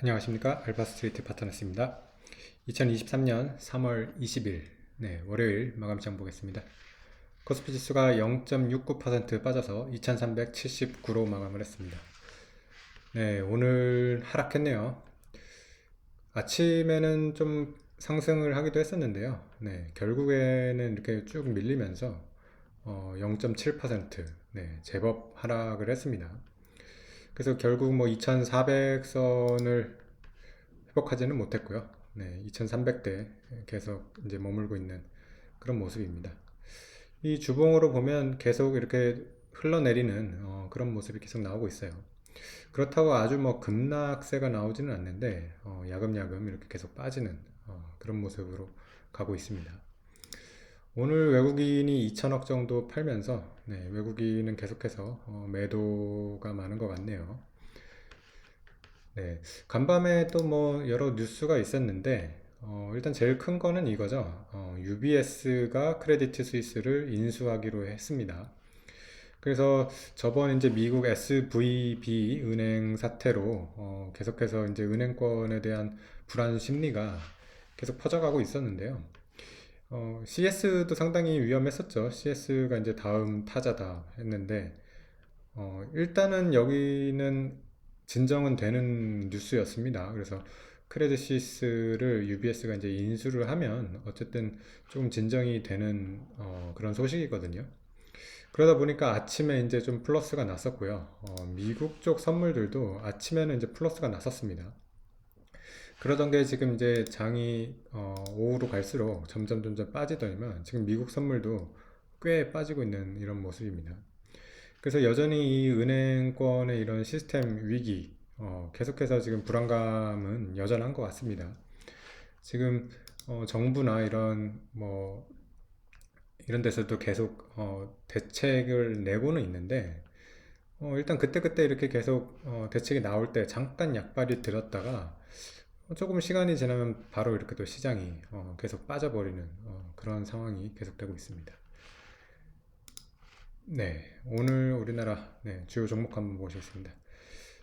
안녕하십니까. 알파스트리트 파트너스입니다. 2023년 3월 20일 월요일 마감장 보겠습니다. 코스피 지수가 0.69% 빠져서 2379로 마감을 했습니다. 오늘 하락했네요. 아침에는 좀 상승을 하기도 했었는데요. 결국에는 이렇게 쭉 밀리면서 0.7% 제법 하락을 했습니다. 그래서 결국 뭐 2400선을 회복하지는 못했고요. 2300대 계속 이제 머물고 있는 그런 모습입니다. 이 주봉으로 보면 계속 이렇게 흘러내리는 그런 모습이 계속 나오고 있어요. 그렇다고 아주 뭐 급락세가 나오지는 않는데 야금야금 이렇게 계속 빠지는 그런 모습으로 가고 있습니다. 오늘 외국인이 2천억 정도 팔면서 외국인은 계속해서 매도가 많은 것 같네요. 간밤에 또 뭐 여러 뉴스가 있었는데 일단 제일 큰 거는 이거죠. UBS가 크레디트 스위스를 인수하기로 했습니다. 그래서 저번 이제 미국 SVB 은행 사태로 계속해서 이제 은행권에 대한 불안 심리가 계속 퍼져가고 있었는데요. CS도 상당히 위험했었죠. CS가 이제 다음 타자다 했는데 일단은 여기는 진정은 되는 뉴스였습니다. 그래서 크레딧 스위스를 UBS가 이제 인수를 하면 어쨌든 조금 진정이 되는 그런 소식이거든요. 그러다 보니까 아침에 이제 좀 플러스가 났었고요. 미국 쪽 선물들도 아침에는 이제 플러스가 났었습니다. 그러던 게 지금 이제 장이 오후로 갈수록 점점 빠지더니만 지금 미국 선물도 꽤 빠지고 있는 이런 모습입니다. 그래서 여전히 이 은행권의 이런 시스템 위기, 계속해서 지금 불안감은 여전한 것 같습니다. 지금 정부나 이런 뭐 이런 데서도 계속 대책을 내고는 있는데 일단 그때그때 이렇게 계속 대책이 나올 때 잠깐 약발이 들었다가 조금 시간이 지나면 바로 이렇게 또 시장이 계속 빠져버리는 그런 상황이 계속되고 있습니다. 오늘 우리나라 주요 종목 한번 보시겠습니다.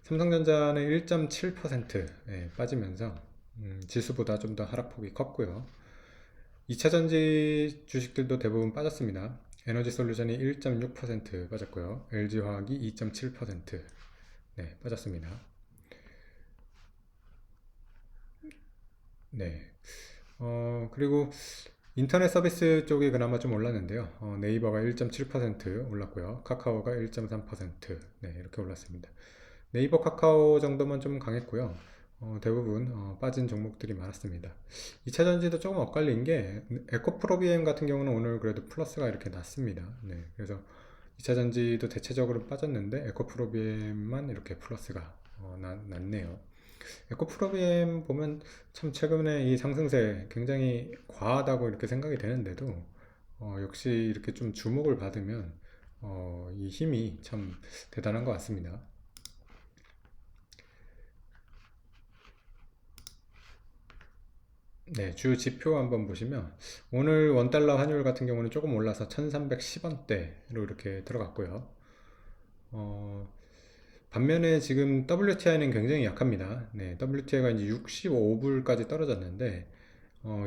삼성전자는 1.7% 빠지면서 지수보다 좀 더 하락폭이 컸고요. 2차전지 주식들도 대부분 빠졌습니다. 에너지솔루션이 1.6% 빠졌고요. LG화학이 2.7% 빠졌습니다. 그리고 인터넷 서비스 쪽이 그나마 좀 올랐는데요. 네이버가 1.7% 올랐고요. 카카오가 1.3% 이렇게 올랐습니다. 네이버 카카오 정도만 좀 강했고요. 대부분 빠진 종목들이 많았습니다. 2차전지도 조금 엇갈린 게 에코프로비엠 같은 경우는 오늘 그래도 플러스가 이렇게 났습니다. 그래서 2차전지도 대체적으로 빠졌는데 에코프로비엠만 이렇게 플러스가 났네요. 에코프로비엠 보면 참 최근에 이 상승세 굉장히 과하다고 이렇게 생각이 되는데도 역시 이렇게 좀 주목을 받으면 이 힘이 참 대단한 것 같습니다. 주 지표 한번 보시면 오늘 원달러 환율 같은 경우는 조금 올라서 1310원대로 이렇게 들어갔고요. 반면에 지금 WTI는 굉장히 약합니다. WTI가 이제 65불까지 떨어졌는데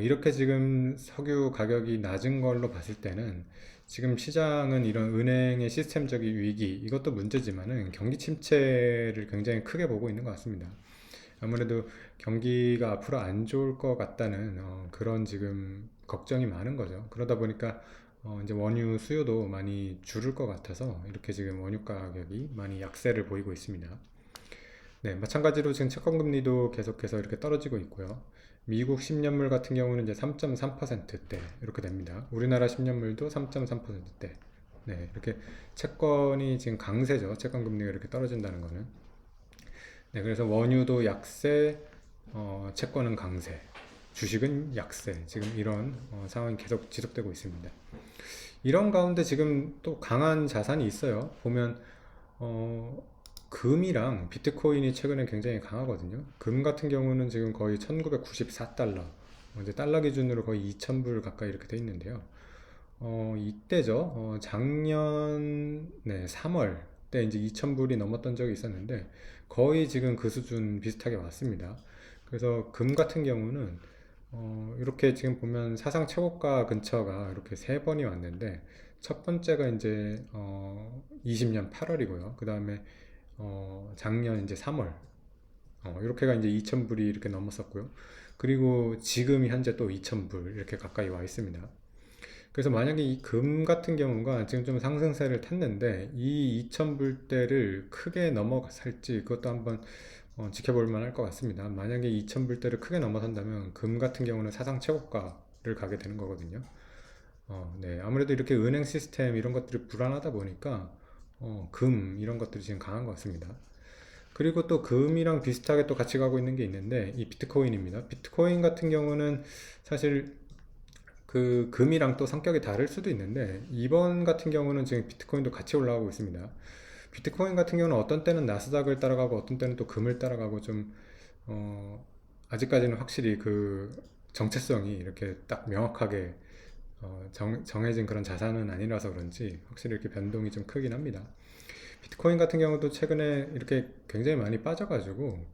이렇게 지금 석유 가격이 낮은 걸로 봤을 때는 지금 시장은 이런 은행의 시스템적인 위기 이것도 문제지만은 경기 침체를 굉장히 크게 보고 있는 것 같습니다. 아무래도 경기가 앞으로 안 좋을 것 같다는 그런 지금 걱정이 많은 거죠. 그러다 보니까 이제 원유 수요도 많이 줄을 것 같아서 이렇게 지금 원유 가격이 많이 약세를 보이고 있습니다. 마찬가지로 지금 채권금리도 계속해서 이렇게 떨어지고 있고요. 미국 10년물 같은 경우는 이제 3.3%대 이렇게 됩니다. 우리나라 10년물도 3.3%대. 이렇게 채권이 지금 강세죠. 채권금리가 이렇게 떨어진다는 거는. 그래서 원유도 약세, 채권은 강세, 주식은 약세. 지금 이런 상황이 계속 지속되고 있습니다. 이런 가운데 지금 또 강한 자산이 있어요. 보면 금이랑 비트코인이 최근에 굉장히 강하거든요. 금 같은 경우는 지금 거의 1994달러, 이제 달러 기준으로 거의 2000불 가까이 이렇게 돼 있는데요. 이때죠. 작년 3월 때 이제 2,000불이 넘었던 적이 있었는데 거의 지금 그 수준 비슷하게 왔습니다. 그래서 금 같은 경우는 이렇게 지금 보면 사상 최고가 근처가 이렇게 세 번이 왔는데 첫 번째가 이제 20년 8월이고요. 그 다음에 작년 이제 3월 이렇게가 이제 2,000불이 이렇게 넘었었고요. 그리고 지금이 현재 또 2,000불 이렇게 가까이 와 있습니다. 그래서 만약에 이 금 같은 경우가 지금 좀 상승세를 탔는데 이 2,000불대를 크게 넘어살지 그것도 한번 지켜볼 만할 것 같습니다. 만약에 2,000불대를 크게 넘어선다면 금 같은 경우는 사상 최고가를 가게 되는 거거든요. 네, 아무래도 이렇게 은행 시스템 이런 것들이 불안하다 보니까 금 이런 것들이 지금 강한 것 같습니다. 그리고 또 금이랑 비슷하게 또 같이 가고 있는 게 있는데 이 비트코인입니다. 비트코인 같은 경우는 사실 그 금이랑 또 성격이 다를 수도 있는데 이번 같은 경우는 지금 비트코인도 같이 올라가고 있습니다. 비트코인 같은 경우는 어떤 때는 나스닥을 따라가고 어떤 때는 또 금을 따라가고 좀 아직까지는 확실히 그 정체성이 이렇게 딱 명확하게 정해진 그런 자산은 아니라서 그런지 확실히 이렇게 변동이 좀 크긴 합니다. 비트코인 같은 경우도 최근에 이렇게 굉장히 많이 빠져가지고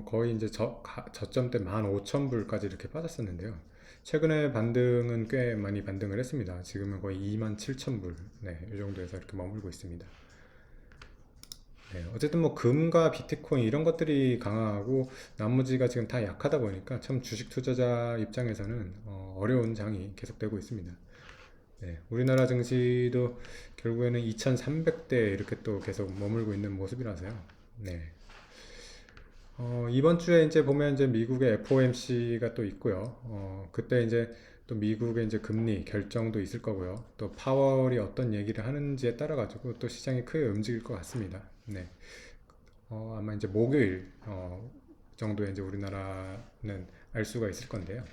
거의 이제 저점 때 15,000불까지 이렇게 빠졌었는데요. 최근에 반등은 꽤 많이 반등을 했습니다. 지금은 거의 27,000불, 네, 이 정도에서 이렇게 머물고 있습니다. 네, 어쨌든 뭐 금과 비트코인 이런 것들이 강하고 나머지가 지금 다 약하다 보니까 참 주식 투자자 입장에서는 어려운 장이 계속되고 있습니다. 네, 우리나라 증시도 결국에는 2,300대 이렇게 또 계속 머물고 있는 모습이라서요. 네. 이번 주에 이제 보면 이제 미국의 FOMC가 또 있고요. 그때 이제 또 미국의 이제 금리 결정도 있을 거고요. 또 파월이 어떤 얘기를 하는지에 따라 가지고 또 시장이 크게 움직일 것 같습니다. 네. 아마 이제 목요일 정도에 이제 우리나라는 알 수가 있을 건데요.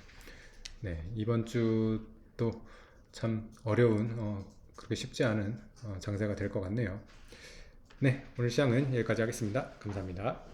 네, 이번 주도 참 어려운 그렇게 쉽지 않은 장세가 될 것 같네요. 네, 오늘 시장은 여기까지 하겠습니다. 감사합니다.